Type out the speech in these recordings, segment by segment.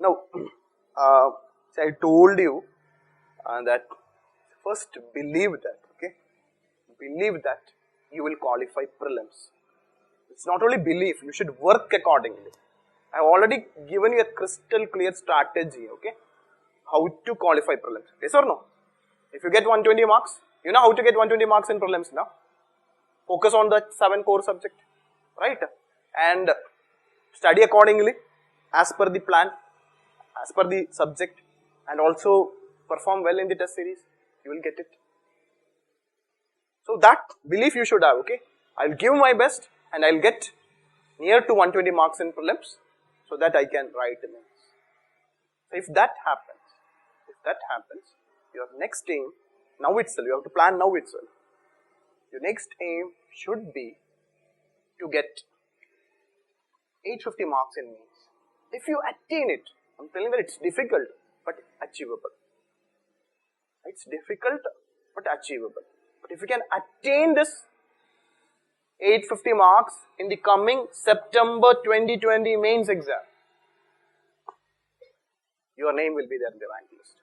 Now, see, I told you that first believe that, okay, believe that you will qualify prelims. It's not only belief, you should work accordingly. I have already given you a crystal clear strategy, okay, how to qualify prelims. Yes or no? If you get 120 marks, you know how to get 120 marks in prelims now. Focus on the 7 core subject, right? And study accordingly as per the plan, as per the subject, and also perform well in the test series. You will get it. So that belief you should have, okay. I will give my best and I will get near to 120 marks in prelims so that I can write in mains. So if that happens, your next aim, now itself, you have to plan now itself. Your next aim should be to get 850 marks in mains. If you attain it, I'm telling that it's difficult but achievable. It's difficult but achievable. But if you can attain this 850 marks in the coming September 2020 mains exam, your name will be there in the rank list.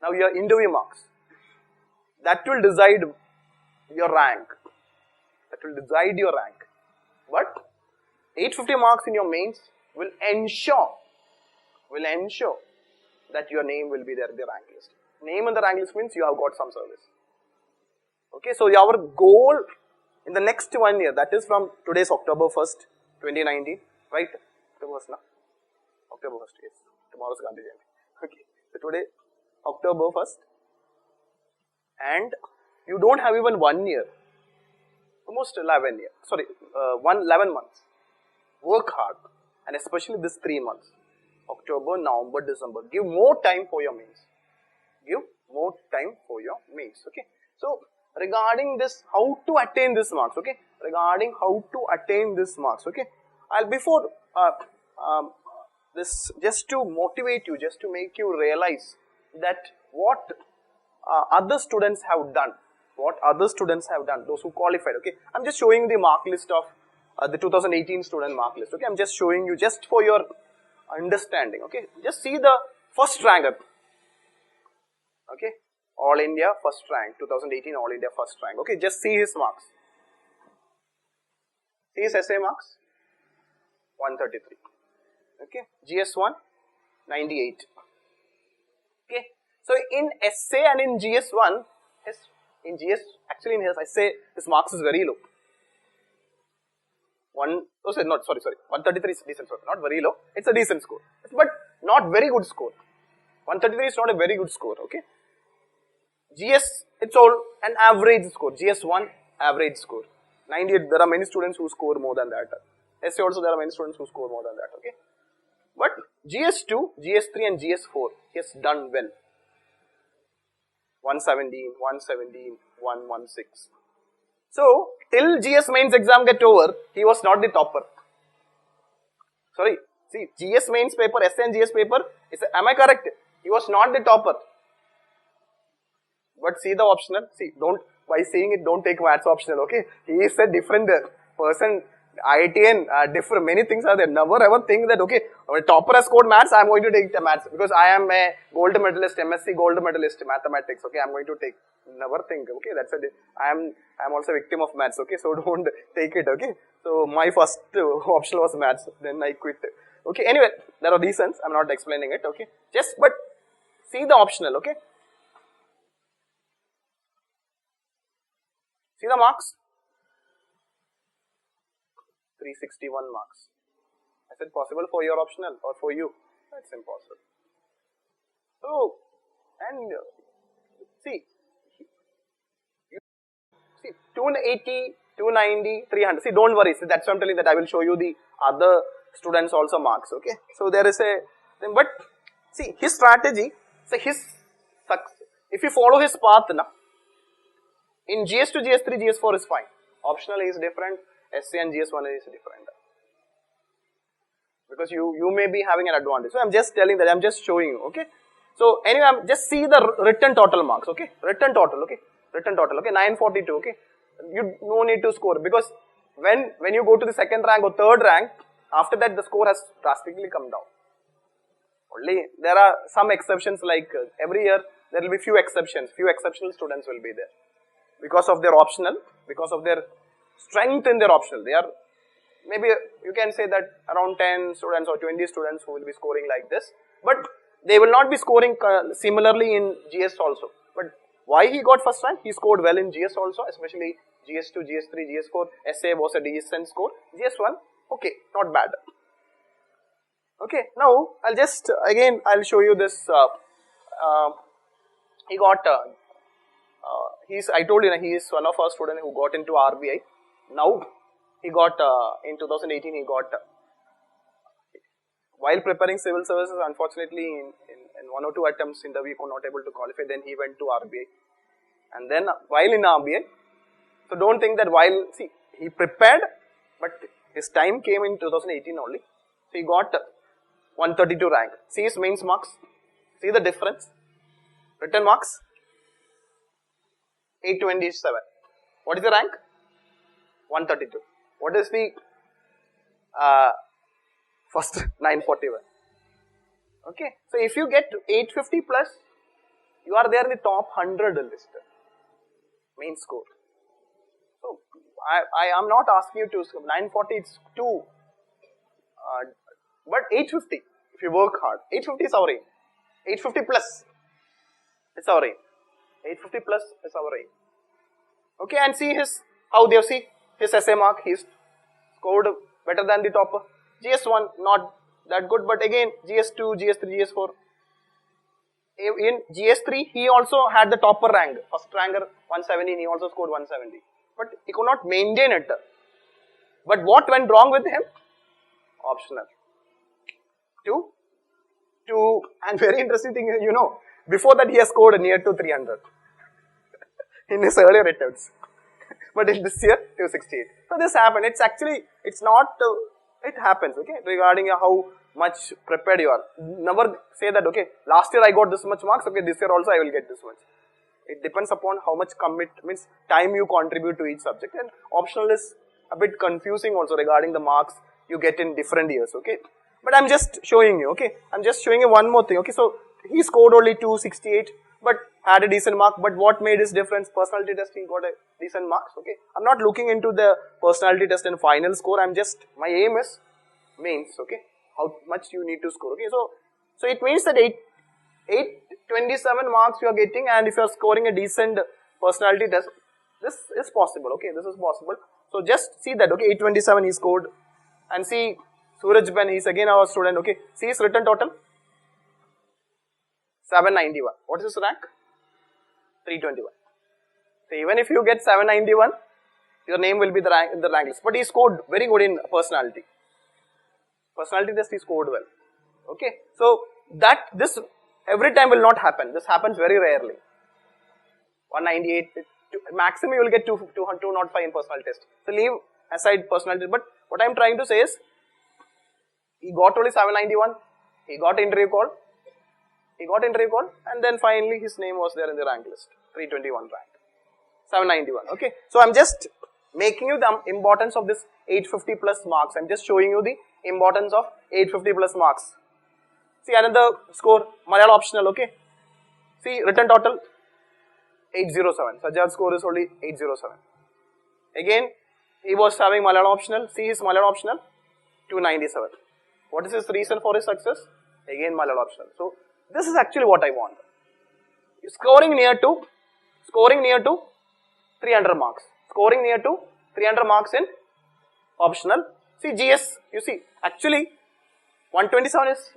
Now your interview marks, that will decide your rank. That will decide your rank. But 850 marks in your mains will ensure that your name will be there in the rank list. Name in the rank list means you have got some service. Okay, so our goal in the next 1 year, that is from today's October 1st, 2019, right? October 1st, October 1st, yes. Tomorrow's Gandhi Jayanti. Okay, so today, October 1st, and you don't have even 1 year, almost 11 years, 11 months. Work hard, and especially this 3 months, October, November, December. Give more time for your mains. Give more time for your mains, okay? So, regarding this, how to attain this marks, okay? Regarding how to attain this marks, okay? I'll before this, just to motivate you, just to make you realize that what other students have done, those who qualified, okay? I'm just showing the mark list of the 2018 student mark list, okay? I'm just showing you just for your understanding, okay? Just see the first ranker, okay? All India first rank, 2018 All India first rank, okay? Just see his marks. See his essay marks, 133, okay? GS1, 98, okay? So in essay and in GS1, in essay, his marks is very low. 133 is decent score, not very low, it's a decent score, but not very good score. 133 is not a very good score, okay? GS, it's all an average score. GS1, average score. 98, there are many students who score more than that. Essay also, there are many students who score more than that, okay? But GS2, GS3 and GS4, he has done well. 117, 117, 116. So, till GS mains exam get over, he was not the topper. Sorry, see, GS mains paper, essay and GS paper, am I correct? He was not the topper. But see the optional, see, by seeing it, don't take maths optional, okay? He is a different person, IITN, different, many things are there. Never ever think that, okay, a topper has scored maths, I am going to take the maths, because I am a gold medalist, MSc gold medalist, mathematics, okay, I am going to take, never think, okay, that's I am also a victim of maths, okay, so don't take it, okay? So, my first option was maths, then I quit, okay? Anyway, there are reasons, I am not explaining it, okay? But see the optional, okay? See the marks? 361 marks. Is it possible for your optional or for you? That's impossible. So, and see 280, 290, 300. See, don't worry. See, that's why I'm telling that I will show you the other students also marks. Okay. So there is but see his strategy. So if you follow his path now, in GS2, GS3, GS4 is fine. Optional is different. SC and GS1 is different. Because you may be having an advantage. So I'm just telling that, I'm just showing you, okay. So anyway, just see the written total marks, okay. Written total, okay. 942, okay. You no need to score, because when you go to the second rank or third rank, after that the score has drastically come down. Only there are some exceptions, like every year there will be few exceptions, few exceptional students will be there. Because of their optional, because of their strength in their optional, they are, maybe you can say that around 10 students or 20 students who will be scoring like this, but they will not be scoring similarly in GS also. But why he got first rank? He scored well in GS also, especially GS2, GS3, GS4, SA was a decent score, GS1, okay, not bad. Okay, now I'll just, again I'll show you this, he got, I told you he is one of our students who got into RBI. Now he got, in 2018 he got, while preparing civil services, unfortunately in one or two attempts interview he could not able to qualify, then he went to RBI. And then while in RBI, so don't think that while, see, he prepared, but his time came in 2018 only. So he got 132 rank. See his mains marks, see the difference, written marks 827. What is the rank? 132. What is the first? 941. Okay, so if you get 850 plus, you are there in the top 100 list, main score. So I am not asking you to score 940, it's too, but 850, if you work hard, 850 is our aim. 850 plus, it's our aim. 850 plus is our aim. Okay, and see his, how they see his essay mark, he's scored better than the topper. GS1 not that good, but again GS2, GS3, GS4. In GS3 he also had the topper rank, first ranker 170, he also scored 170. But he could not maintain it. But what went wrong with him? Optional. Two, and very interesting thing is, you know, before that he has scored near to 300 in his earlier attempts. But in this year, 268. So this happened. It's actually, it's not, it happens, okay, regarding how much prepared you are. Never say that, okay, last year I got this much marks, okay, this year also I will get this much. It depends upon how much means time you contribute to each subject, and optional is a bit confusing also regarding the marks you get in different years, okay. But I'm just showing you, okay, I'm just showing you one more thing, okay. So he scored only 268, but had a decent mark. But what made his difference? Personality test, he got a decent marks, okay. I'm not looking into the personality test and final score, I'm just, my aim is mains, okay, how much you need to score, okay. So it means that 827 marks you are getting, and if you are scoring a decent personality test, this is possible, okay, this is possible. So just see that, okay, 827 he scored, and see Suraj Ben, he's again our student, okay, see his written total, 791. What is his rank? 321. So even if you get 791, your name will be the rank list. But he scored very good in personality. Personality test he scored well. Okay. So this every time will not happen. This happens very rarely. 198, maximum you will get 205 in personality test. So leave aside personality. But what I am trying to say is, he got only 791. He got interview call. And then finally his name was there in the rank list, 321 rank, 791, okay. So I'm just making you the importance of this 850 plus marks, I'm just showing you the importance of 850 plus marks. See another score, Malayalam optional, okay. See written total, 807, Sajjad's score is only 807. Again, he was having Malayalam optional, see his Malayalam optional, 297. What is his reason for his success? Again Malayalam optional. So this is actually what I want. Scoring near to 300 marks. Scoring near to 300 marks in optional. See GS, you see, actually 127 is,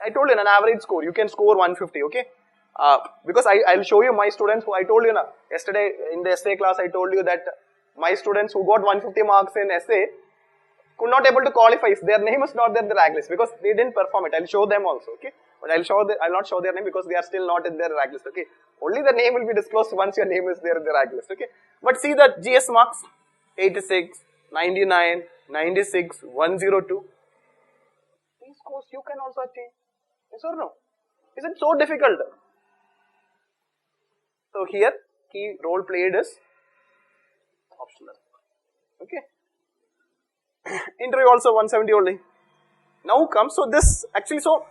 I told you, an average score. You can score 150, okay. Because I'll show you my students who I told you yesterday in the essay class, I told you that my students who got 150 marks in essay could not able to qualify if their name is not there in the rank list because they didn't perform it. I'll show them also, okay. But I'll not show their name because they are still not in their rank list, okay. Only the name will be disclosed once your name is there in the rank list, okay. But see the GS marks, 86, 99, 96, 102. These scores you can also attain. Yes or no? Is it so difficult? So here, key role played is optional, okay. Interview also 170 only. Now comes, so this actually, so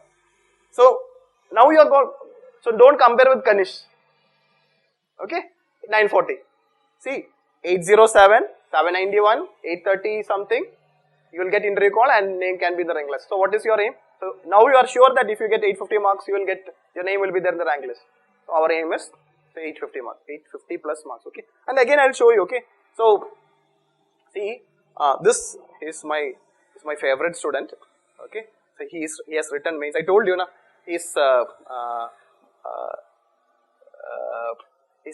So now you are going, so don't compare with Kanish. Okay, 940. See, 807, 791, 830 something, you will get interview call and name can be the rank list. So what is your aim? So now you are sure that if you get 850 marks, you will get, your name will be there in the rank list. So our aim is say 850 marks, 850 plus marks, okay. And again I will show you, okay. So see, this is my favorite student, okay. So he has written mains. I told you na, he's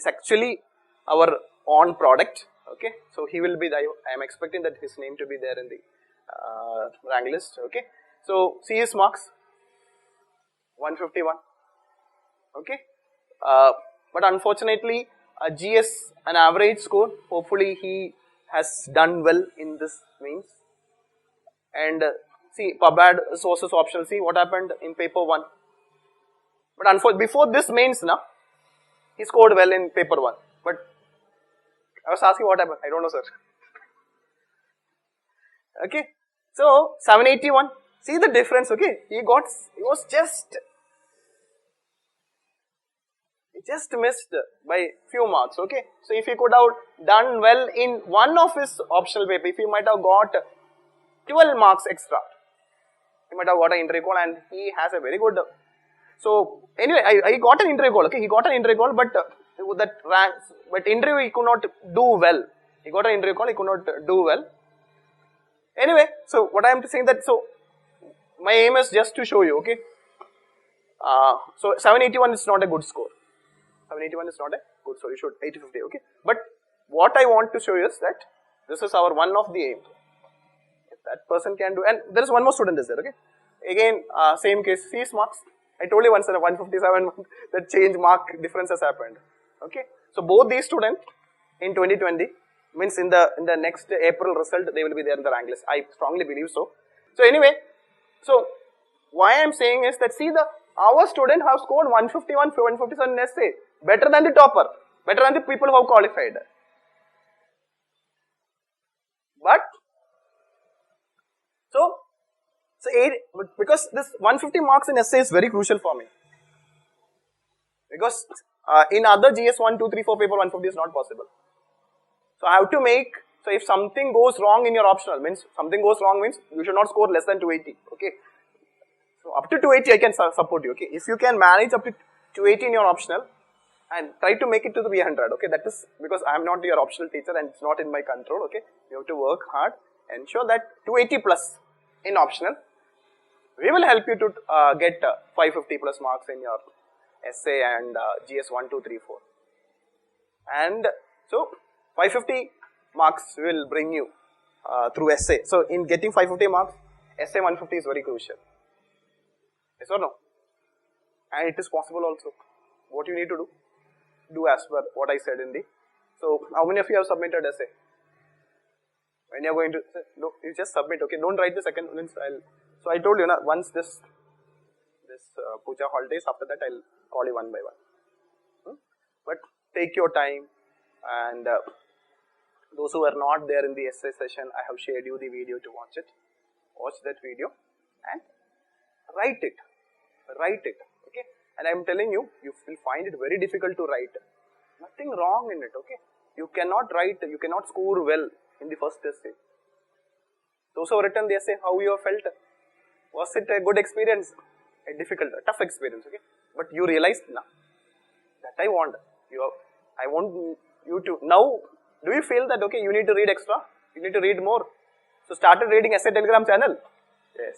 actually our own product, okay. So he will be, I am expecting that his name to be there in the rank list, okay. So see his marks, 151, okay. But unfortunately, GS an average score. Hopefully he has done well in this mains. And see, PubAd sources optional. See what happened in paper 1. But unfortunately, before this mains, na, he scored well in paper 1. But I was asking what happened. I don't know, sir. Okay. So 781. See the difference. Okay. He was just missed by few marks. Okay. So if he could have done well in one of his optional paper, if he might have got 12 marks extra, he might have got an interview call, and he has a very good. So anyway, I got an interview call. Okay, he got an interview call, but but interview he could not do well. He got an interview call, he could not do well. Anyway, so what I am saying that, so my aim is just to show you. Okay, so 781 is not a good score. 781 is not a good score. You should 850. Okay, but what I want to show you is that this is our one of the aim. If that person can do, and there is one more student is there. Okay, again same case. See his marks. I told you once in 157 that change mark difference has happened. Okay, so both these students in 2020 means in the next April result they will be there in the rank list. I strongly believe so. So anyway, so why I am saying is that see our student have scored 151, 157 in essay, better than the topper, better than the people who have qualified. But because this 150 marks in essay is very crucial for me. Because in other GS 1, 2, 3, 4 paper 150 is not possible. So I have to make, so if something goes wrong in your optional, means something goes wrong means you should not score less than 280, okay. So up to 280 I can support you, okay. If you can manage up to 280 in your optional and try to make it to the B100, okay, that is because I am not your optional teacher and it's not in my control, okay. You have to work hard, ensure that 280 plus in optional, we will help you to get 550 plus marks in your essay and GS 1, 2, 3, 4. And so 550 marks will bring you through essay. So in getting 550 marks, essay 150 is very crucial. Yes or no? And it is possible also. What you need to do as per what I said in the. So how many of you have submitted essay? When you are going to, no, you just submit, okay, don't write the second one. So I told you, na, once this puja holidays, after that I'll call you one by one. But take your time, and those who are not there in the essay session, I have shared you the video to watch it. Watch that video and write it, okay. And I am telling you, you will find it very difficult to write. Nothing wrong in it, okay. You cannot write, you cannot score well in the first essay. Those who have written the essay, how you have felt? Was it a good experience? A difficult, a tough experience, okay? But you realized, now that I want you to, now, do you feel that, okay, you need to read extra? You need to read more. So started reading essay telegram channel? Yes.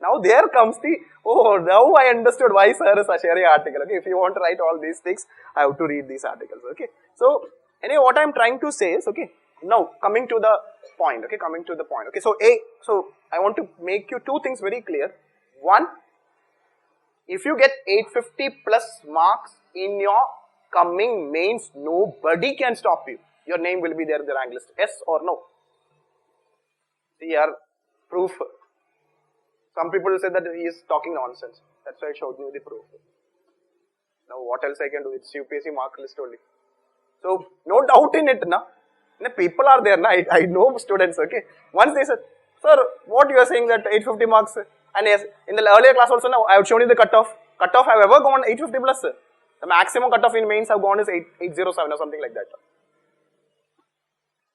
Now there comes the, oh, now I understood why sir is sharing article, okay? If you want to write all these things, I have to read these articles, okay? So, anyway, what I am trying to say is, okay, now coming to the point, okay, okay, so I want to make you two things very clear. One, if you get 850 plus marks in your coming mains, nobody can stop you. Your name will be there in the rank list, yes or no? Here, proof. Some people will say that he is talking nonsense. That's why I showed you the proof. Now what else I can do? It's UPSC mark list only. So no doubt in it, na. People are there, na. I know students, okay. Once they said, Sir, what you are saying that 850 marks, and yes, in the earlier class also now I have shown you the cutoff. Cutoff have ever gone 850 plus. The maximum cutoff in mains have gone is 807 or something like that.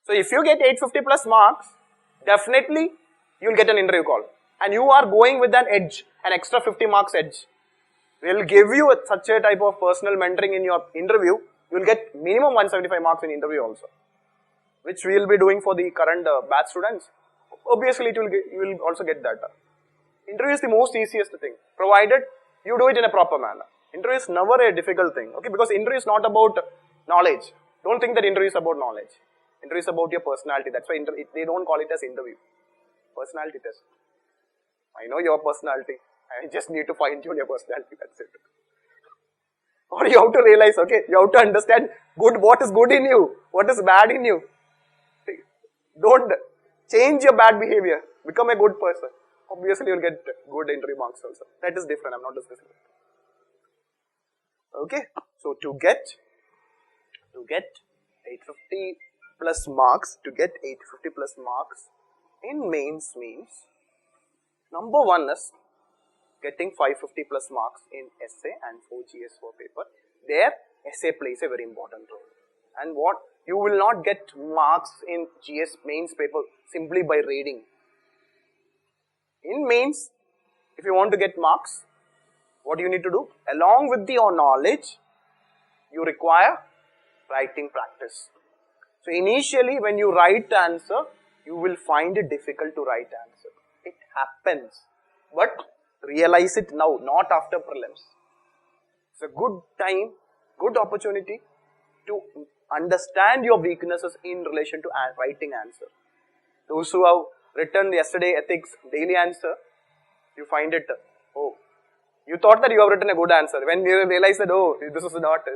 So if you get 850 plus marks, definitely you will get an interview call. And you are going with an edge, an extra 50 marks edge. We will give you such a type of personal mentoring in your interview. You will get minimum 175 marks in interview also, which we will be doing for the current batch students. Obviously, you will also get that. Interview is the most easiest thing, provided you do it in a proper manner. Interview is never a difficult thing, okay? Because interview is not about knowledge. Don't think that interview is about knowledge. Interview is about your personality. That's why they don't call it as interview. Personality test. I know your personality. I just need to fine tune your personality. That's it. Or you have to realize, okay, you have to understand what is good in you, what is bad in you. Don't change your bad behavior. Become a good person. Obviously, you'll get good interview marks also. That is different. I'm not discussing it. Okay. So to get 850 plus marks, in mains means number one is getting 550 plus marks in essay and 4 GS4 paper. There, essay plays a very important role. And what you will not get marks in GS mains paper simply by reading. In mains, if you want to get marks, what you need to do? Along with your knowledge, you require writing practice. So initially, when you write the answer, you will find it difficult to write answer. It happens. But realize it now, not after prelims. It's a good time, good opportunity to understand your weaknesses in relation to writing answer. Those who have written yesterday ethics daily answer, you find it, oh, you thought that you have written a good answer. When you realize that, oh, this is not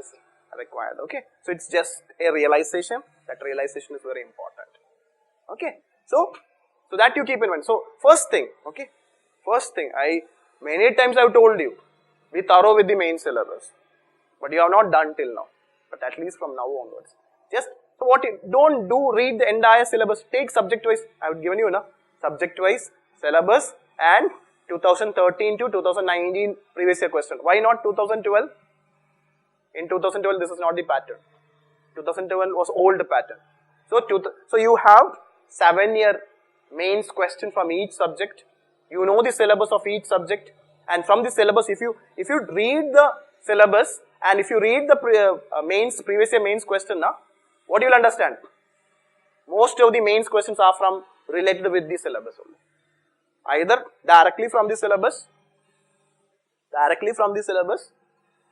required. Okay. So it's just a realization. That realization is very important. Okay. So that you keep in mind. So first thing, okay. First thing, many times I have told you, be thorough with the main syllabus. But you have not done till now. But at least from now onwards. Don't read the entire syllabus. Take subject wise. I have given you subject wise syllabus and 2013 to 2019 previous year question. Why not 2012? In 2012 this is not the pattern. 2012 was old pattern. So you have 7-year mains question from each subject. You know the syllabus of each subject, and from the syllabus, if you read the syllabus and if you read the previous year mains question, what you will understand? Most of the mains questions are related with the syllabus only. Either directly from the syllabus,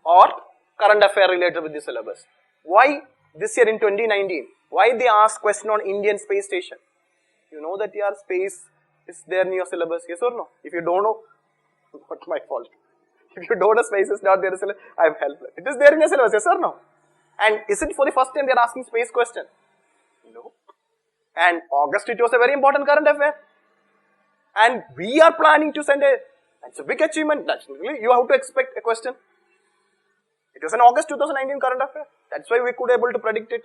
or current affair related with the syllabus. Why this year in 2019? Why they asked question on Indian space station? You know that your space is there in your syllabus, yes or no? If you don't know, not my fault. If you don't know space is not there in the syllabus, I am helpless. It is there in your syllabus, yes or no? And is it for the first time they are asking space question? No. And August it was a very important current affair. And we are planning to send that's a big achievement. Naturally, you have to expect a question. It was an August 2019 current affair. That's why we could able to predict it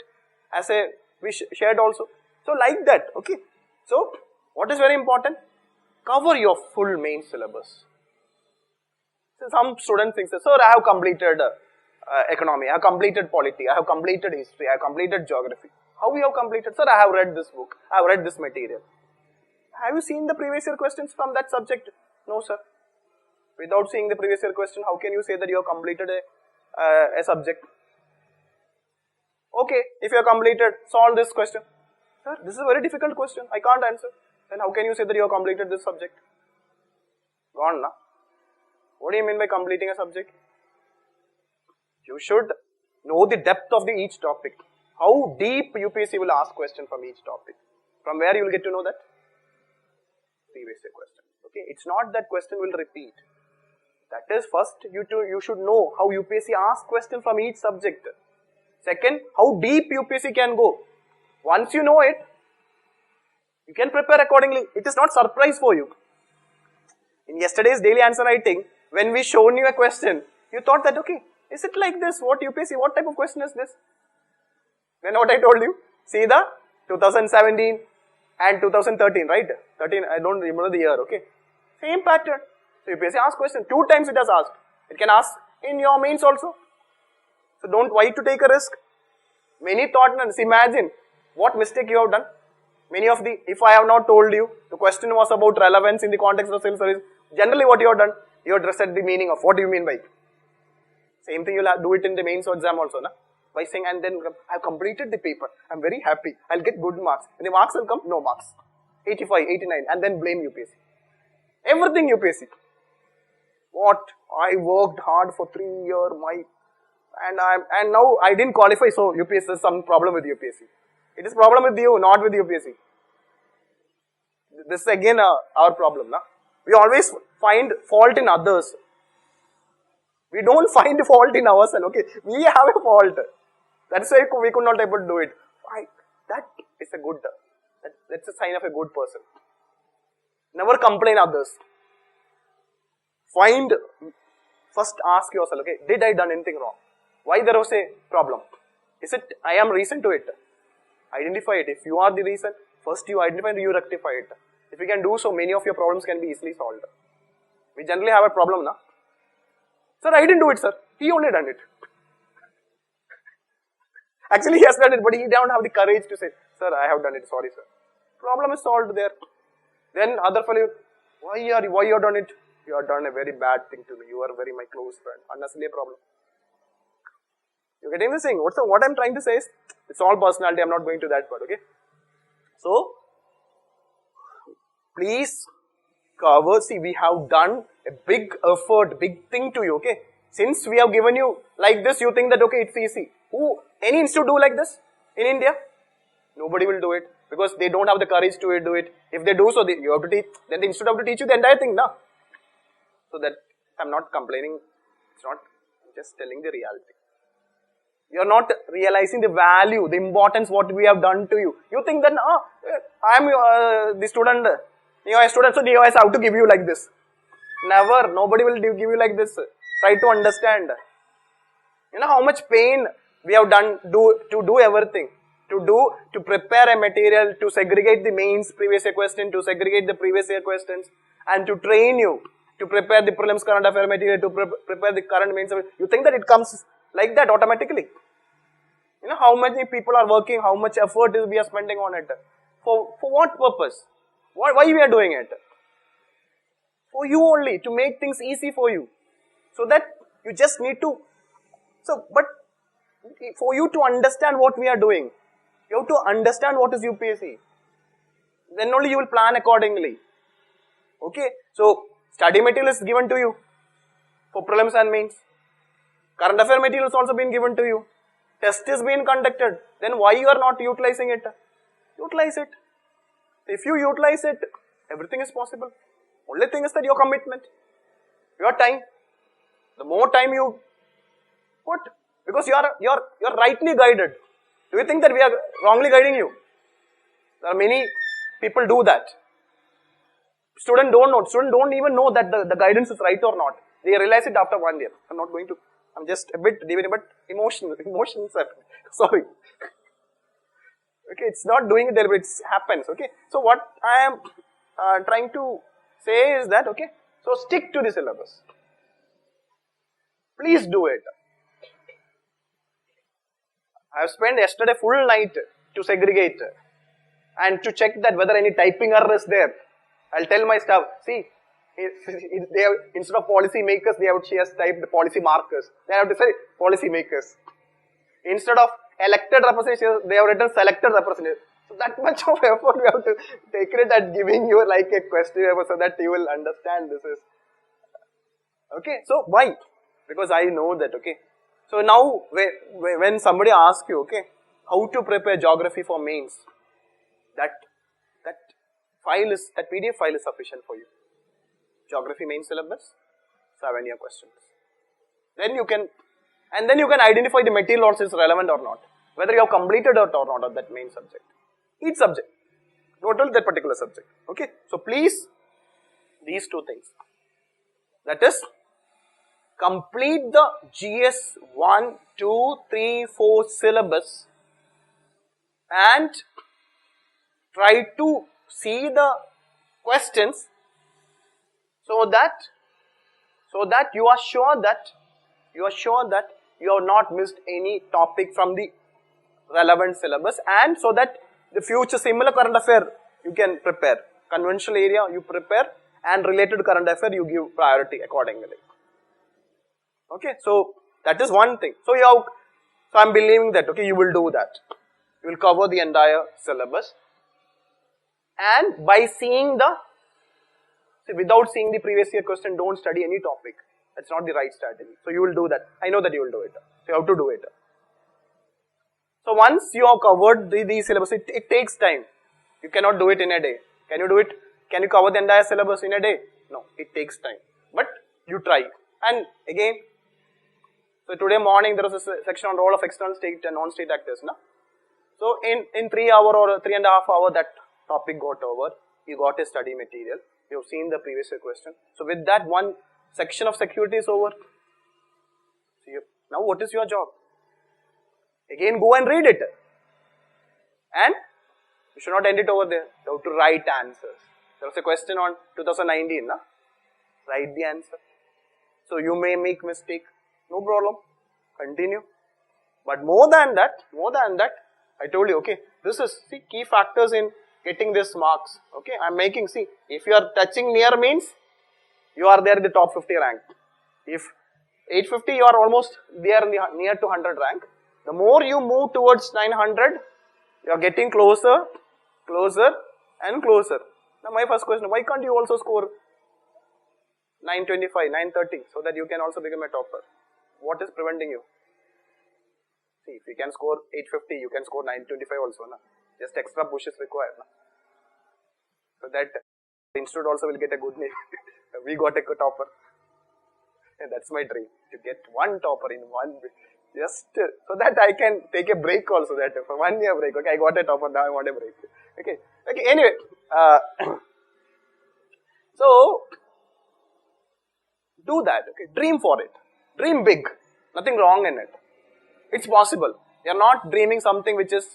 as we shared also. So like that, okay. So what is very important? Cover your full main syllabus. So some students think, sir, I have completed economy, I have completed polity, I have completed history, I have completed geography. How you have completed? Sir, I have read this book, I have read this material. Have you seen the previous year questions from that subject? No, sir. Without seeing the previous year question, how can you say that you have completed a subject? Okay, if you have completed, solve this question. Sir, this is a very difficult question, I can't answer. Then how can you say that you have completed this subject? Gone, na? What do you mean by completing a subject? You should know the depth of each topic. How deep UPSC will ask question from each topic. From where you will get to know that? Previous year question. Okay, it's not that question will repeat. That is first you should know how UPSC asks question from each subject. Second, how deep UPSC can go. Once you know it, you can prepare accordingly. It is not surprise for you. In yesterday's daily answer writing, when we shown you a question, you thought that, okay, is it like this? What UPSC, what type of question is this? Then what I told you? See the 2017 and 2013, right? 13, I don't remember the year, okay? Same pattern. So UPSC asks question, 2 times it has asked. It can ask in your mains also. So don't why to take a risk. Many thought, imagine what mistake you have done. Many of the, if I have not told you, the question was about relevance in the context of civil service. Generally what you have done, you have said the meaning of what do you mean by. Same thing you'll do it in the mains exam also, na? By saying, and then I've completed the paper, I'm very happy, I'll get good marks. And the marks will come, no marks. 85, 89, and then blame UPSC. Everything UPSC. What? I worked hard for 3 years, and now I didn't qualify, so UPSC has some problem with UPSC. It is problem with you, not with UPSC. This is again our problem, na? We always find fault in others. We don't find fault in ourselves, okay? We have a fault. That's why we could not able to do it. Why? That is a good, that's a sign of a good person. Never complain others. First ask yourself, okay, did I done anything wrong? Why there was a problem? Is it, I am reason to it? Identify it. If you are the reason, first you identify and you rectify it. If you can do so, many of your problems can be easily solved. We generally have a problem, na? Sir, I didn't do it, sir. He only done it. Actually, he has done it, but he don't have the courage to say, sir, I have done it. Sorry, sir. Problem is solved there. Then other fellow, why you have done it? You have done a very bad thing to me. You are very my close friend. Unnecessary problem. You getting this thing? What I'm trying to say is, it's all personality. I'm not going to that part. Okay. So, please cover. See, we have done a big effort, big thing to you. Okay. Since we have given you like this, you think that okay, it's easy. Any institute do like this in India? Nobody will do it because they don't have the courage to do it. If they do so, you have to teach. Then the institute have to teach you the entire thing, na? So that I'm not complaining. It's not. I'm just telling the reality. You are not realizing the value, the importance what we have done to you. You think that I am the student, NEOS student, so NEOS have to give you like this. Never. Nobody will give you like this. Try to understand. You know how much pain we have done to do everything. To prepare a material, to segregate the mains previous year question, to segregate the previous year questions, and to train you to prepare the prelims current affair material, to prepare the current mains. You think that it comes like that automatically. You know how many people are working, how much effort is we are spending on it. For what purpose? Why we are doing it? For you only, to make things easy for you. So that you just need to, but for you to understand what we are doing, you have to understand what is UPSC. Then only you will plan accordingly. Okay, so study material is given to you for prelims and mains. Current affair material is also been given to you. Test is being conducted. Then why you are not utilizing it? Utilize it. If you utilize it, everything is possible. Only thing is that your commitment, your time. The more time you put, because you are rightly guided. Do you think that we are wrongly guiding you? There are many people do that. Students don't know. Students don't even know that the guidance is right or not. They realize it after 1 year. I'm just a bit deviating, but emotions are, sorry. Okay, it's not doing it there, but it happens, okay. So what I am trying to say is that, okay, so stick to the syllabus. Please do it. I have spent yesterday full night to segregate and to check that whether any typing error is there. I'll tell my staff, see, they have, instead of policy makers, they have typed policy markers. They have to say policy makers. Instead of elected representatives, they have written selected representatives. So that much of effort we have to take it at giving you like a question paper so that you will understand this is. Okay, so why? Because I know that, okay. So now, when somebody asks you, okay, how to prepare geography for mains, that PDF file is sufficient for you. Geography main syllabus, 7-year questions. Then you can identify the material also is relevant or not. Whether you have completed it or not of that main subject. Each subject. Not only that particular subject. Okay. So please, these two things. That is, complete the GS 1, 2, 3, 4 syllabus and try to see the questions so that you are sure that you have not missed any topic from the relevant syllabus, and so that the future similar current affair you can prepare. Conventional area you prepare, and related current affair you give priority accordingly. Okay, so that is one thing. So I am believing that you will do that. You will cover the entire syllabus, and by seeing without seeing the previous year question, don't study any topic. That's not the right strategy. So you will do that. I know that you will do it. So you have to do it. So once you have covered the syllabus, it takes time. You cannot do it in a day. Can you do it? Can you cover the entire syllabus in a day? No, it takes time. But you try. And again, so today morning there was a section on role of external state and non-state actors. No? So in 3 hour or 3.5 hour that topic got over. You got a study material. You have seen the previous year question. So with that, one section of security is over. So now what is your job? Again, go and read it. And you should not end it over there. You have to write answers. There was a question on 2019. Na? Write the answer. So you may make mistake. No problem. Continue. But more than that, I told you, okay, this is key factors in getting this marks. Okay, I am making, if you are touching near means, you are there in the top 50 rank. If 850, you are almost there in the near to 100 rank. The more you move towards 900, you are getting closer and closer. Now my first question, why can't you also score 925, 930 so that you can also become a topper? What is preventing you? See, if you can score 850, you can score 925 also. Na? Just extra push is required. Na? So that the institute also will get a good name. We got a topper. And that's my dream, to get one topper in one, just so that I can take a break also, that for 1 year break. Okay, I got a topper, now I want a break. Okay, anyway, so do that, okay, dream for it, dream big, nothing wrong in it. It's possible. You are not dreaming something which is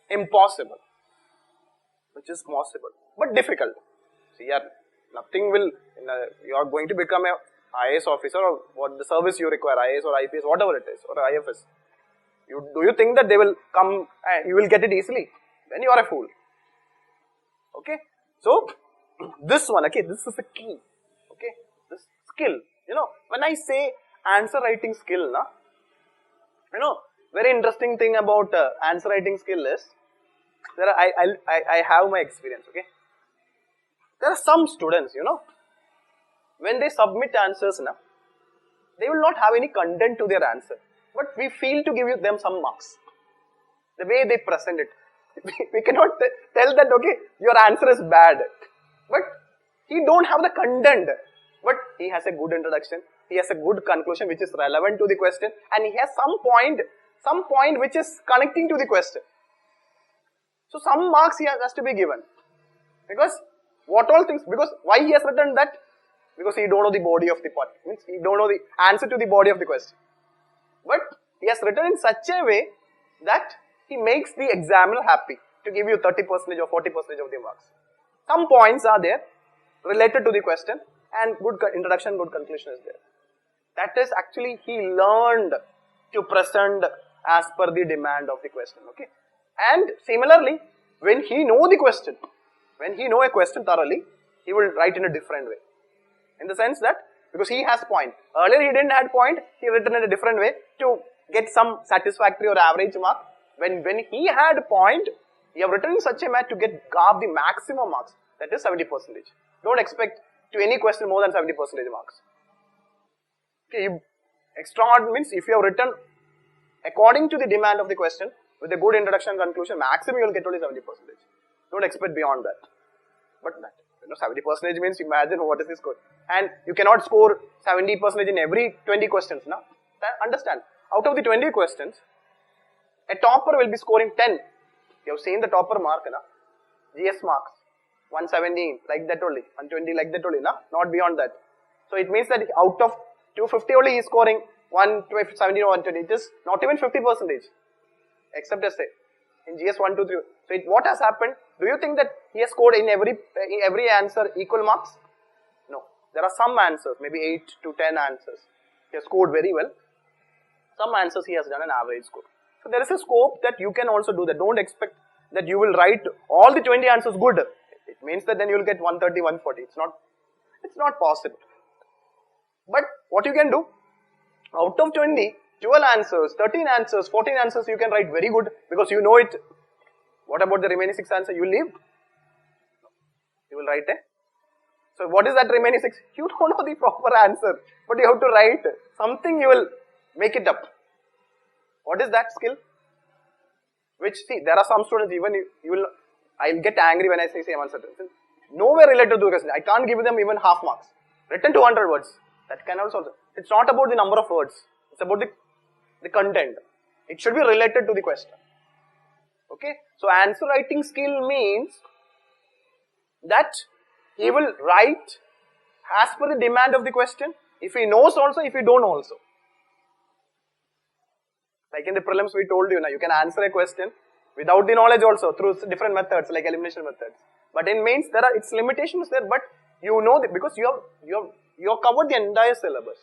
impossible, which is possible, but difficult. See, nothing will, you are going to become a IAS officer, or what the service you require, IAS or IPS, whatever it is, or IFS. Do you think that they will come and you will get it easily? Then you are a fool. Okay, so this one, okay, this is the key. Okay, this skill. When I say answer writing skill, very interesting thing about answer writing skill is, I have my experience. Okay, there are some students, when they submit answers, they will not have any content to their answer, but we feel to give them some marks. The way they present it, we cannot tell that, okay, your answer is bad, but he don't have the content, but he has a good introduction, he has a good conclusion which is relevant to the question, and he has some point which is connecting to the question. So some marks he has to be given, because why he has written that? Because he don't know the body of the part, means he don't know the answer to the body of the question. But he has written in such a way that he makes the examiner happy to give you 30% or 40% of the marks. Some points are there related to the question, and good introduction, good conclusion is there. That is actually he learned to present as per the demand of the question. Okay, and similarly, when he know the question, when he know a question thoroughly, he will write in a different way. In the sense that, because he has point. Earlier he didn't have point, he written in a different way to get some satisfactory or average mark. When he had point, he have written in such a manner to carve the maximum marks. That is 70%. Don't expect to any question more than 70% marks. Okay, extraordinary means if you have written according to the demand of the question, with a good introduction and conclusion, maximum you will get only 70%. Don't expect beyond that. But that, 70% means, imagine what is this score. And you cannot score 70% in every 20 questions. Now, understand, out of the 20 questions, a topper will be scoring 10. You have seen the topper mark, GS marks, 117, like that only, 120, like that only, not beyond that. So it means that out of 250 only he is scoring 170 or 120. It is not even 50%, except essay. In GS 1, 2, 3. So what has happened? Do you think that he has scored in every answer equal marks? No. There are some answers, maybe 8 to 10 answers. He has scored very well. Some answers he has done an average score. So there is a scope that you can also do that. Don't expect that you will write all the 20 answers good. It means that then you will get 130, 140. It's not possible. But what you can do, out of 20, 12 answers, 13 answers, 14 answers you can write very good because you know it. What about the remaining 6 answers? You will leave? You will write it. So what is that remaining 6? You don't know the proper answer, but you have to write something. You will make it up. What is that skill? Which, see, there are some students, even I'll get angry when I say one sentence. Nowhere related to the question. I can't give them even half marks. Written 200 words. That can also. It's not about the number of words. It's about the content. It should be related to the question. Okay. So answer writing skill means that he will write as per the demand of the question. If he knows also, if he don't know also. Like in the prelims we told you, now you can answer a question without the knowledge also through different methods like elimination methods. But in mains there are its limitations there, but you know that because you have covered the entire syllabus.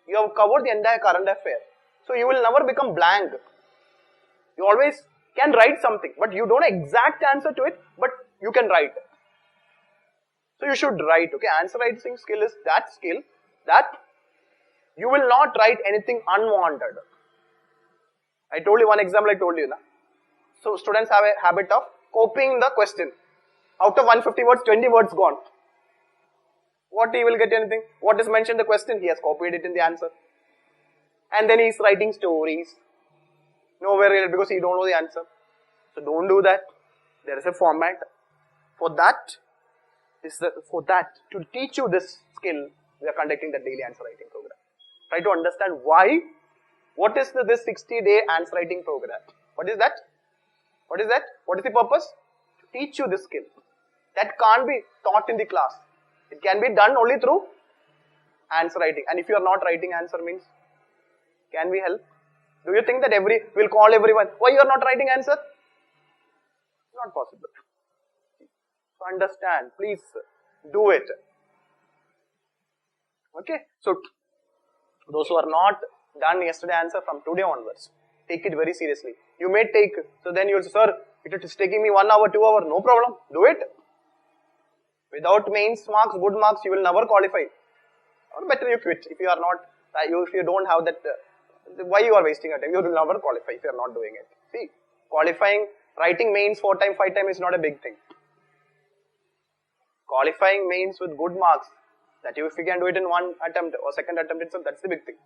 You have covered the entire current affair. So you will never become blank. You always can write something, but you don't know exact answer to it, but you can write. So you should write, okay. Answer writing skill is that skill that you will not write anything unwanted. I told you one example, I told you. Na? So students have a habit of copying the question. Out of 150 words, 20 words gone. What he will get anything? What is mentioned in the question? He has copied it in the answer. And then he is writing stories. Nowhere related because he don't know the answer. So don't do that. There is a format. For that, to teach you this skill, we are conducting the daily answer writing program. Try to understand why. What is this 60-day answer writing program? What is that? What is that? What is the purpose? To teach you this skill. That can't be taught in the class. It can be done only through answer writing. And if you are not writing answer means, can we help? Do you think that we'll call everyone, why you are not writing answer? It's not possible. So understand, please do it. Okay, so those who are not done yesterday answer from today onwards, take it very seriously. You may take, so then you will say, sir, it is taking me 1 hour, 2 hours, no problem, do it. Without mains marks, good marks, you will never qualify. Or better you quit if you are not, if you don't have that, why you are wasting your time? You will never qualify if you are not doing it. See, qualifying, writing mains 4 times, 5 times is not a big thing. Qualifying mains with good marks, that if you can do it in 1 attempt or 2nd attempt itself, that's the big thing.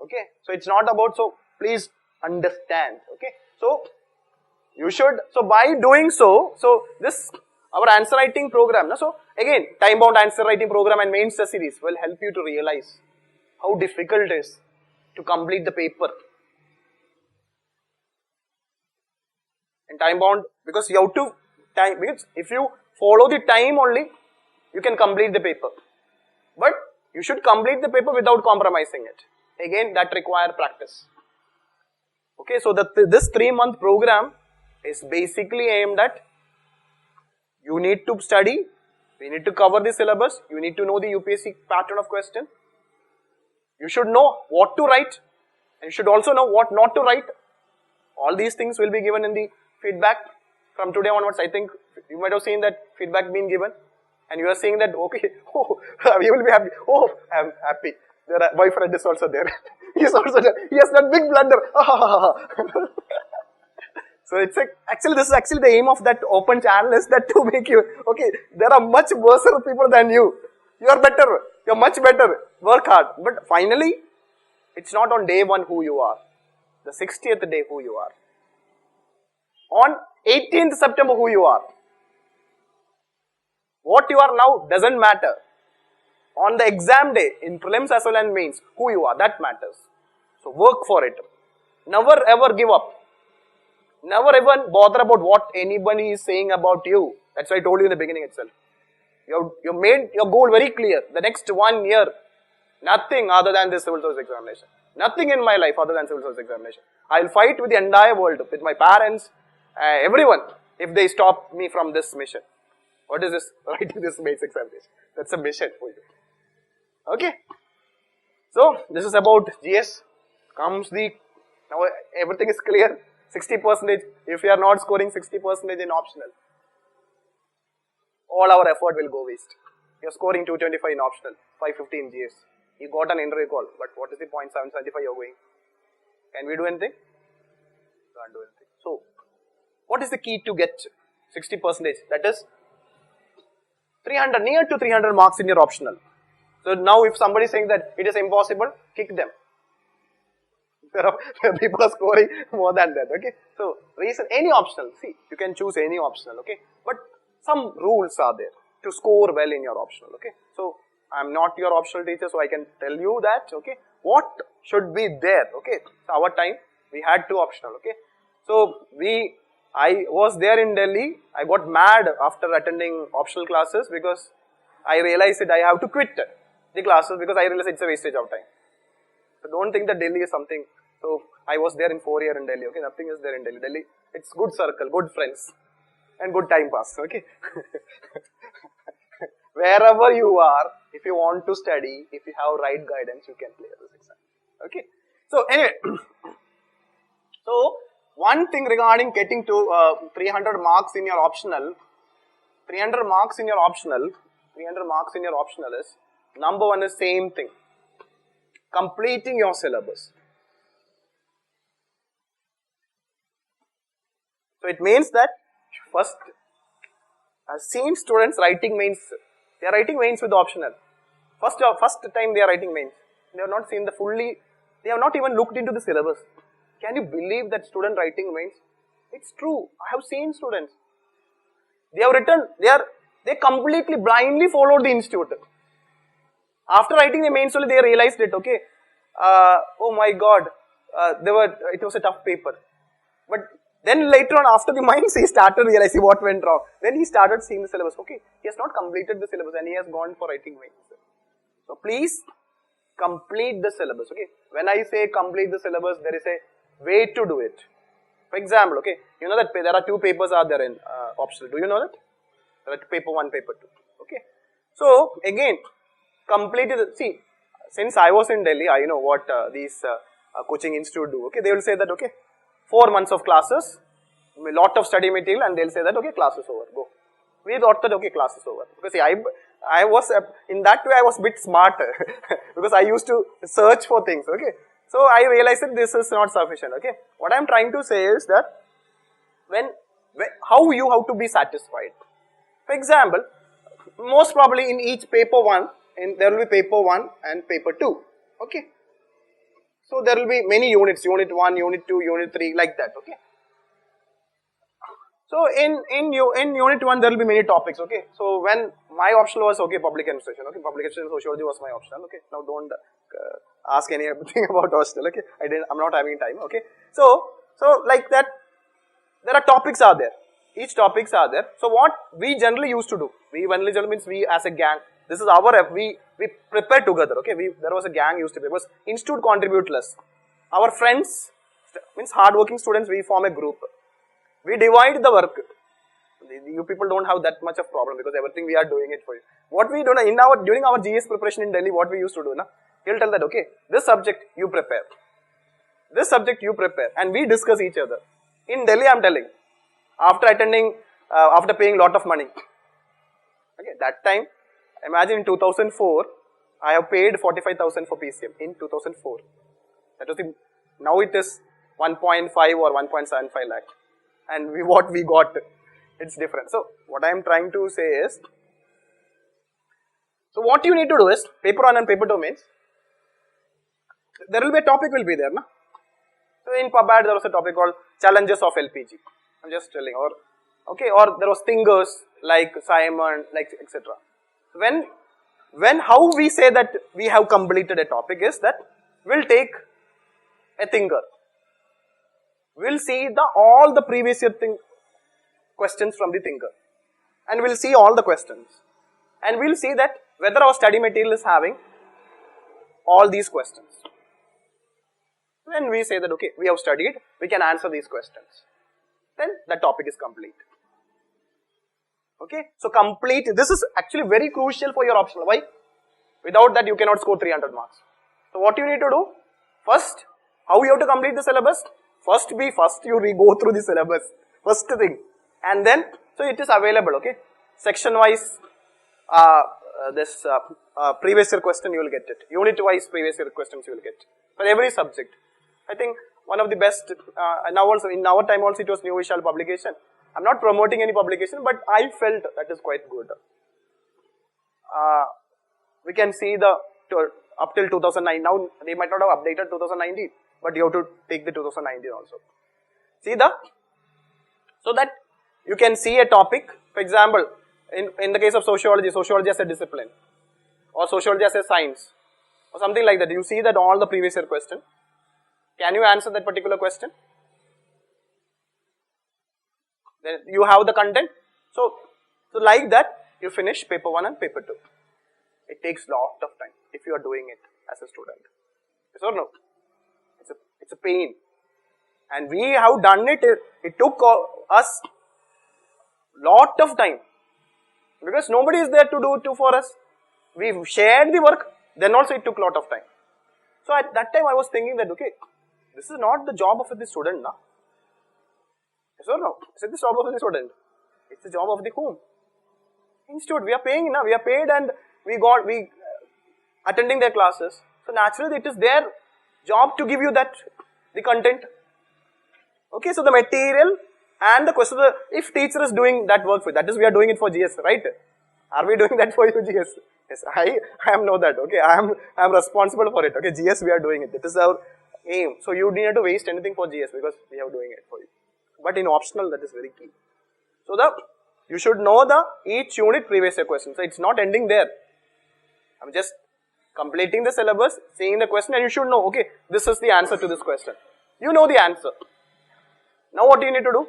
Okay, so it's not about, so please understand. Okay, so you should, so by doing so this, our answer writing program, so again, time bound answer writing program and mains series will help you to realize how difficult it is to complete the paper. And time bound, because you have to time, because if you follow the time only, you can complete the paper. But you should complete the paper without compromising it. Again, that requires practice. Okay, so this 3-month program is basically aimed at, you need to study, we need to cover the syllabus, you need to know the UPSC pattern of question. You should know what to write, and you should also know what not to write. All these things will be given in the feedback from today onwards. I think you might have seen that feedback being given, and you are saying that, okay, oh, you will be happy. Oh, I am happy. Their boyfriend is also there. He is also there. He has that big blunder. So it's actually, this is actually the aim of that open channel is that to make you, okay, there are much worse people than you. You are better. You are much better. Work hard. But finally, it's not on day 1 who you are. The 60th day who you are. On 18th September who you are. What you are now doesn't matter. On the exam day, in prelims as well and mains, who you are, that matters. So work for it. Never ever give up. Never even bother about what anybody is saying about you. That's why I told you in the beginning itself. You made your goal very clear. The next 1 year, nothing other than this civil service examination. Nothing in my life other than civil service examination. I'll fight with the entire world, with my parents, everyone. if they stop me from this mission? What is this? Writing this mains examination. That's a mission for you. Okay. So, this is about GS. Now everything is clear. 60%, if you are not scoring 60% in optional, all our effort will go waste. You are scoring 225 in optional, 550 in GS. You got an interview call, but what is the 0.775 you are going? Can we do anything? Can't do anything. So, what is the key to get 60%? That is 300, near to 300 marks in your optional. So now if somebody is saying that it is impossible, kick them. There are people are scoring more than that, okay. So, reason, any optional, see, you can choose any optional, okay. But some rules are there to score well in your optional, okay. So, I am not your optional teacher, so I can tell you that, okay, what should be there, okay. So, our time, we had 2 optional, okay. So, I was there in Delhi, I got mad after attending optional classes because I realized that I have to quit the classes because I realized it's a wastage of time. So, don't think that Delhi is something. So, I was there in 4 years in Delhi, okay, nothing is there in Delhi. Delhi, it's good circle, good friends and good time pass, okay. Wherever you are, if you want to study, if you have right guidance, you can clear this exam, okay. So, anyway, so one thing regarding getting to 300 marks in your optional, 300 marks in your optional is, number one is same thing, completing your syllabus. So, it means that first, I've seen students writing mains, they are writing mains with optional. First time they are writing mains, they have not seen the fully, they have not even looked into the syllabus. Can you believe that student writing mains? It's true, I have seen students. They have written, they completely blindly followed the institute. After writing the mains only they realized it, okay. Oh my god, it was a tough paper. But then later on after the mains he started realizing what went wrong. Then he started seeing the syllabus, okay. He has not completed the syllabus and he has gone for writing mains. So please complete the syllabus, okay. When I say complete the syllabus, there is a way to do it. For example, okay, you know that there are 2 papers are there in optional. Do you know that? There are paper 1, paper 2, okay. So again, complete it. See, since I was in Delhi, I know what these coaching institute do, okay. They will say that, okay, 4 months of classes, a lot of study material, and they will say that, okay, class is over, go. We thought that, okay, class is over. Because see, I was, in that way I was a bit smarter because I used to search for things, okay. So I realized that this is not sufficient, okay. What I am trying to say is that, how you have to be satisfied. For example, most probably in each paper 1, there will be paper 1 and paper 2, okay. So there will be many units, unit 1, unit 2, unit 3, like that, okay. So in unit 1 there will be many topics, okay. So when my optional was, okay, public administration, okay, public administration sociology was my optional, okay. Now don't ask anything about hostel, okay. I'm not having time, okay. So like that, there are topics are there, each topics are there. So what we generally used to do, generally means we as a gang, this is our, we prepare together, okay. There was a gang used to be, because institute contribute less. Our friends, means hardworking students, we form a group. We divide the work. You people don't have that much of problem because everything we are doing it for you. What we do during our GS preparation in Delhi, what we used to do, he'll tell that, okay, this subject you prepare. This subject you prepare, and we discuss each other. In Delhi, I'm telling, after attending, after paying lot of money. Okay, that time, imagine in 2004, I have paid 45,000 for PCM in 2004. That was now it is 1.5 or 1.75 lakh. And what we got, it's different. So, what I am trying to say is, so what you need to do is, paper 1 and paper 2 means, there will be a topic will be there, na? So, in PubAd there was a topic called challenges of LPG. I'm just telling, or there was thinkers like Simon, like etc. How we say that we have completed a topic is that we'll take a thinker. We'll see all the previous year questions from the thinker, and we'll see all the questions, and we'll see that whether our study material is having all these questions. When we say that, okay, we have studied, we can answer these questions, then the topic is complete. Okay, so complete, this is actually very crucial for your optional. Why? Without that you cannot score 300 marks. So what you need to do? First, how you have to complete the syllabus? First you go through the syllabus, first thing. And then, so it is available, okay. Section wise, previous year question you will get it. Unit wise previous year questions you will get. For every subject. I think one of the best, now also in our time also it was New Vishal publication. I'm not promoting any publication, but I felt that is quite good. We can see the, up till 2009, now they might not have updated 2019, but you have to take the 2019 also. See so that you can see a topic, for example, in the case of sociology as a discipline, or sociology as a science, or something like that. You see that all the previous year question. Can you answer that particular question? Then you have the content. So like that, you finish paper 1 and paper 2. It takes lot of time if you are doing it as a student. Yes or no? It's a pain. And we have done it. It took us lot of time. Because nobody is there to do it for us. We shared the work, then also it took lot of time. So at that time I was thinking that, okay, this is not the job of the student, na? Yes or no? Is it the job of the student? It's the job of the whom? Institute. We are paying, na? We are paid and we attending their classes. So naturally it is their job to give you the content. Okay, so the material and the question, if teacher is doing that work for you, that is we are doing it for GS, right? Are we doing that for you, GS? Yes, I am know that, okay, I am responsible for it, okay, GS we are doing it, that is our aim. So you need not to waste anything for GS because we are doing it for you. But in optional that is very key. So you should know each unit previous year question. So it's not ending there. I'm just completing the syllabus, seeing the question, and you should know, okay, this is the answer to this question. You know the answer. Now what do you need to do?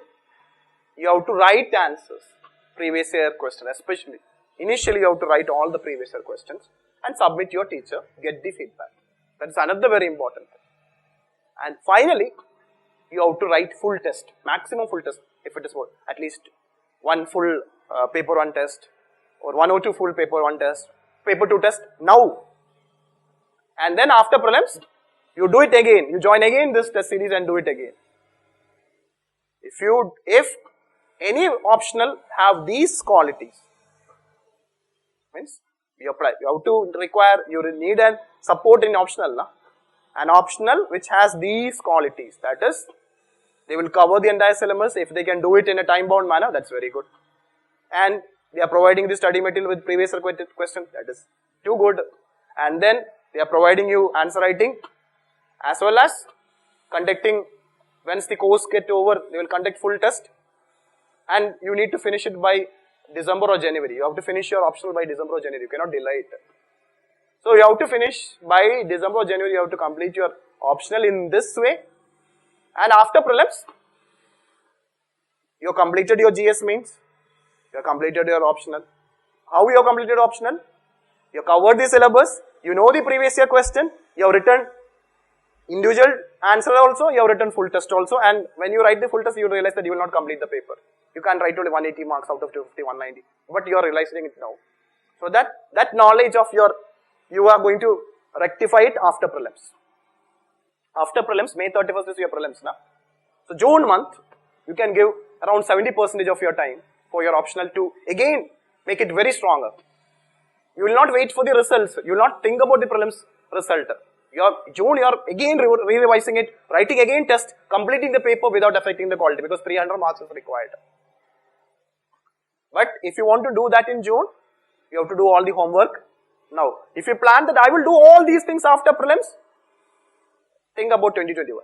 You have to write answers, previous year question especially. Initially you have to write all the previous year questions and submit your teacher, get the feedback. That is another very important thing. And finally, you have to write full test, maximum full test, if it is at least one full paper 1 test, or 1 or 2 full paper 1 test, paper 2 test now. And then after prelims, you do it again, you join again this test series and do it again. If any optional have these qualities, means you have to require, you need a support in optional, na? An optional which has these qualities, that is, they will cover the entire syllabus. If they can do it in a time bound manner, that's very good. And they are providing the study material with previous year question, that is too good. And then they are providing you answer writing as well as conducting, once the course get over, they will conduct full test. And you need to finish it by December or January. You have to finish your optional by December or January. You cannot delay it. So you have to finish by December or January. You have to complete your optional in this way. And after prelims, you have completed your GS mains. You have completed your optional. How you have completed optional? You have covered the syllabus. You know the previous year question. You have written individual answer also. You have written full test also. And when you write the full test, you realize that you will not complete the paper. You can't write only 180 marks out of 250, 190. But you are realizing it now. So that knowledge of you are going to rectify it after prelims. After prelims, May 31st is your prelims, na? So June month, you can give around 70% of your time for your optional to again make it very stronger. You will not wait for the results. You will not think about the prelims result. June, you are again revising it, writing again test, completing the paper without affecting the quality because 300 marks is required. But if you want to do that in June, you have to do all the homework. Now, if you plan that I will do all these things after prelims, think about 2021.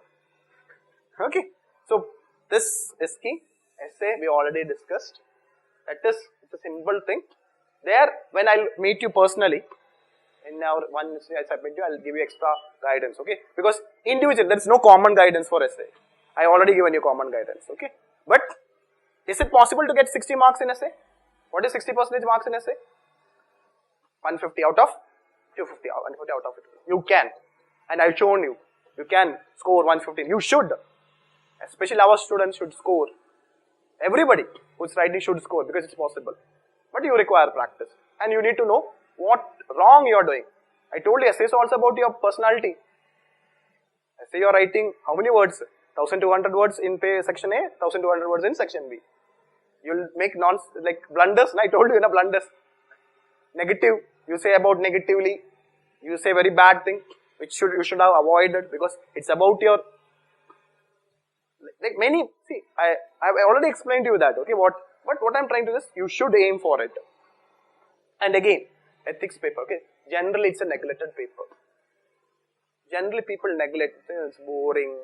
Okay. So, this is key. Essay we already discussed. That is a simple thing. There, when I'll meet you personally, in our one I submit you, I'll give you extra guidance, okay? Because individual, there is no common guidance for essay. I already given you common guidance, okay? But, is it possible to get 60 marks in essay? What is 60% marks in essay? 150 out of 250, 150 out of it. You can. And I've shown you. You can score 115. You should. Especially our students should score Everybody who's writing should score because it's possible. But you require practice. And you need to know what wrong you are doing. I told you, essay is also about your personality. Essay you are writing, how many words? 1200 words in section A, 1200 words in section B. You'll make blunders. I told you, blunders. Negative, you say about negatively. You say very bad thing, which you should have avoided because it's about your, I've already explained to you that, okay, what I'm trying to do is, you should aim for it. And again, ethics paper, okay, generally it's a neglected paper. Generally people neglect, it's boring,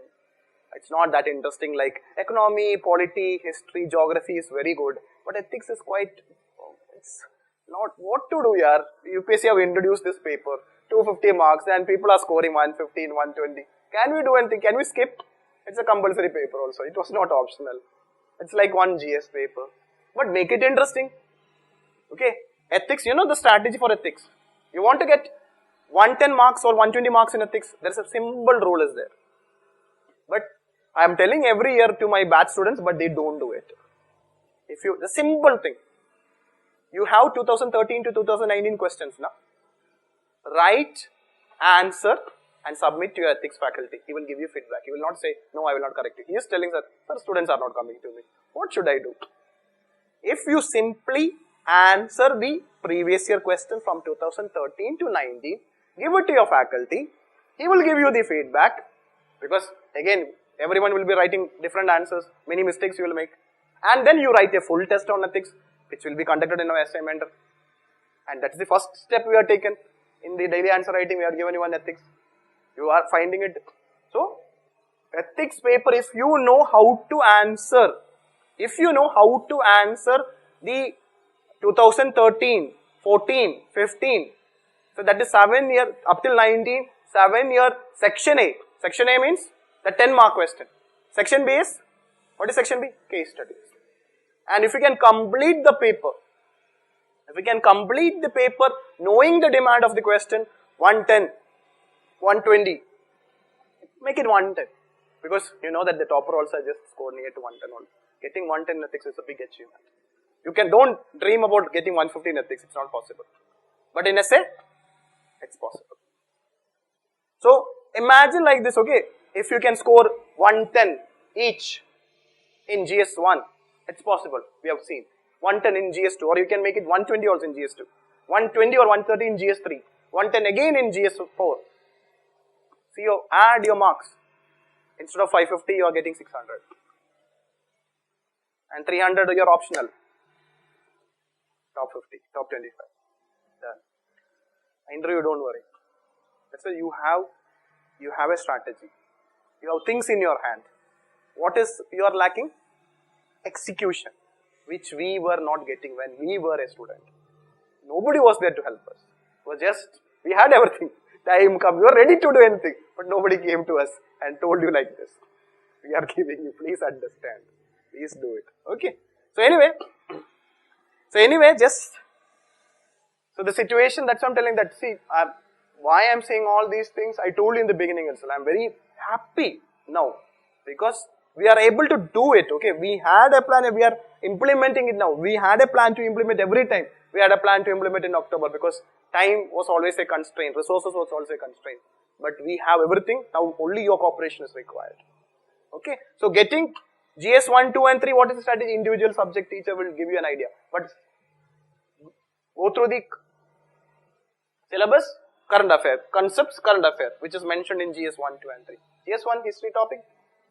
it's not that interesting, like economy, polity, history, geography is very good, but ethics is quite, it's not what to do yaar. UPSC have introduced this paper, 250 marks and people are scoring 115, 120. Can we do anything? Can we skip? It's a compulsory paper also, it was not optional. It's like one GS paper. But make it interesting. Okay, ethics, you know the strategy for ethics. You want to get 110 marks or 120 marks in ethics, there is a simple rule is there. But I am telling every year to my batch students, but they don't do it. The simple thing, you have 2013 to 2019 questions now. Write, answer and submit to your ethics faculty. He will give you feedback. He will not say, no, I will not correct you. He is telling that, sir, students are not coming to me. What should I do? If you simply answer the previous year question from 2013 to 19, give it to your faculty, he will give you the feedback, because again, everyone will be writing different answers, many mistakes you will make, and then you write a full test on ethics, which will be conducted in our assignment, and that is the first step we are taken. In the daily answer writing, we are given you one ethics. You are finding it. So, ethics paper, if you know how to answer, the 2013, 14, 15, so that is 7 year, up till 19, 7 year section A. Section A means the 10 mark question. Section B is, what is section B? Case studies. And if you can complete the paper, knowing the demand of the question, 110, 120, make it 110. Because you know that the topper also just scored near to 110 only. Getting 110 in ethics is a big achievement. Don't dream about getting 150 in ethics, it's not possible. But in essay, it's possible. So, imagine like this, okay, if you can score 110 each in GS1, it's possible, we have seen. 110 in GS2, or you can make it 120 also in GS2. 120 or 130 in GS3. 110 again in GS4. So, you add your marks. Instead of 550, you are getting 600. And 300 you are optional. Top 50, top 25. Done. Interview, don't worry. That's why you have a strategy. You have things in your hand. What is you are lacking? Execution, which we were not getting when we were a student. Nobody was there to help us. We had everything. Time come, you are ready to do anything, but nobody came to us and told you like this. We are giving you, please understand. Please do it. Okay. So the situation, that's why I'm telling that, see, why I'm saying all these things, I told you in the beginning itself, I'm very happy now, because we are able to do it, okay. We had a plan, we are implementing it now. We had a plan to implement every time. We had a plan to implement in October, because time was always a constraint, resources was also a constraint. But we have everything, now only your cooperation is required. Okay. So getting GS 1, 2 and 3, what is the strategy? Individual subject teacher will give you an idea. But go through the syllabus, current affair, concepts, current affair, which is mentioned in GS 1, 2 and 3. GS 1 history topic,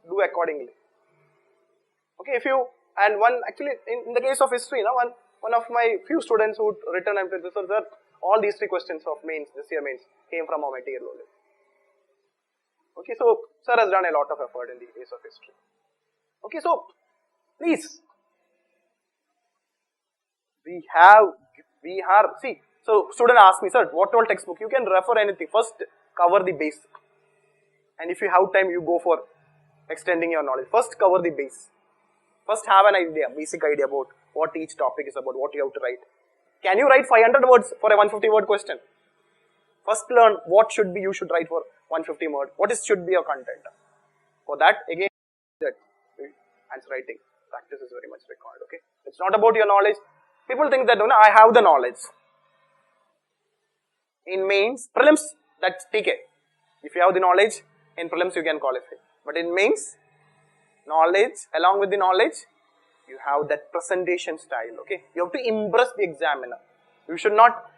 do accordingly. Okay, actually in the case of history, one of my few students who written and said, sir, all these 3 questions of mains, this year mains, came from our material only. Okay, so sir has done a lot of effort in the case of history. Okay, so please, so student asked me, sir, what all textbook? You can refer anything. First, cover the base. And if you have time, you go for extending your knowledge. First, cover the base. First, have an idea, basic idea about what each topic is about, what you have to write. Can you write 500 words for a 150 word question? First, learn what you should write for 150 words. Should be your content. For that, again, answer writing. Practice is very much required, okay. It's not about your knowledge. People think that, I have the knowledge. In mains, prelims, that's TK. If you have the knowledge, in prelims you can qualify. But in mains, knowledge, along with the knowledge, you have that presentation style, okay. You have to impress the examiner. You should not,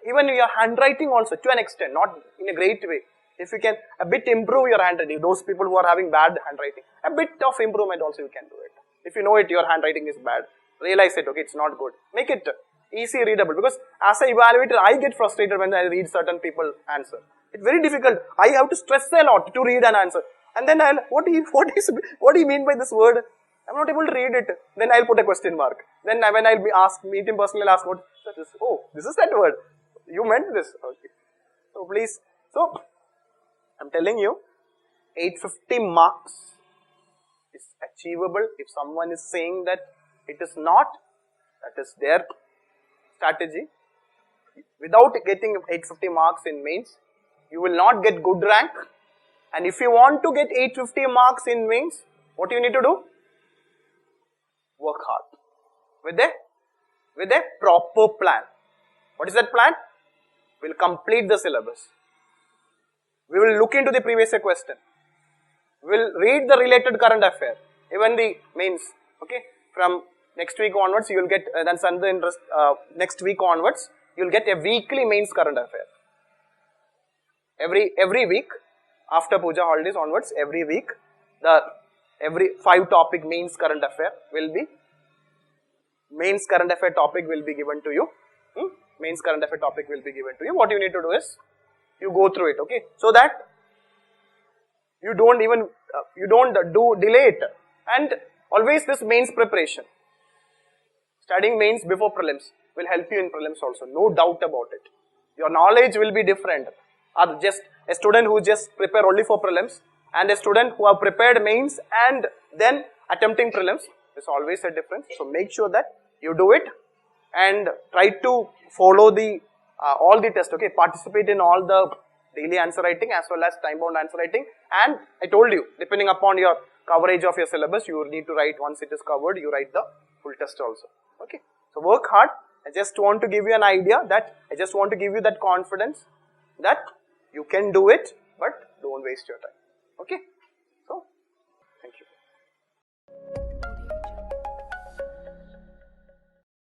even your handwriting also, to an extent, not in a great way. If you can a bit improve your handwriting, those people who are having bad handwriting, a bit of improvement also you can do it. If you know it, your handwriting is bad, realize it, okay, it's not good. Make it easy readable, because as an evaluator, I get frustrated when I read certain people answer. It's very difficult. I have to stress a lot to read an answer. And then what do you mean by this word? I'm not able to read it. Then I'll put a question mark. Then when I'll meet him personally, I'll ask what this is. Oh, this is that word. You meant this. Okay. So please, I'm telling you, 850 marks is achievable. If someone is saying that it is not, that is their strategy. Without getting 850 marks in mains, you will not get good rank. And if you want to get 850 marks in mains, what you need to do? Work hard. With a proper plan. What is that plan? We'll complete the syllabus. We will look into the previous year question. We'll read the related current affair. Even the mains, okay. From next week onwards, you will get, that's under interest, next week onwards, you will get a weekly mains current affair. Every week, after Puja holidays onwards, every week, every 5 topic mains current affair will be, mains current affair topic will be given to you. Mains current affair topic will be given to you. What you need to do is, you go through it, okay, so that you don't delay it. And always this mains preparation, studying mains before prelims will help you in prelims also, no doubt about it. Your knowledge will be different. Or just a student who just prepare only for prelims and a student who have prepared mains and then attempting prelims, there's always a difference. So make sure that you do it and try to follow the all the tests, okay, participate in all the daily answer writing as well as time bound answer writing. And I told you, depending upon your coverage of your syllabus, you need to write, once it is covered, you write the full test also, okay. So work hard. I just want to give you an idea that, I just want to give you that confidence that you can do it, but don't waste your time, okay. So, thank you.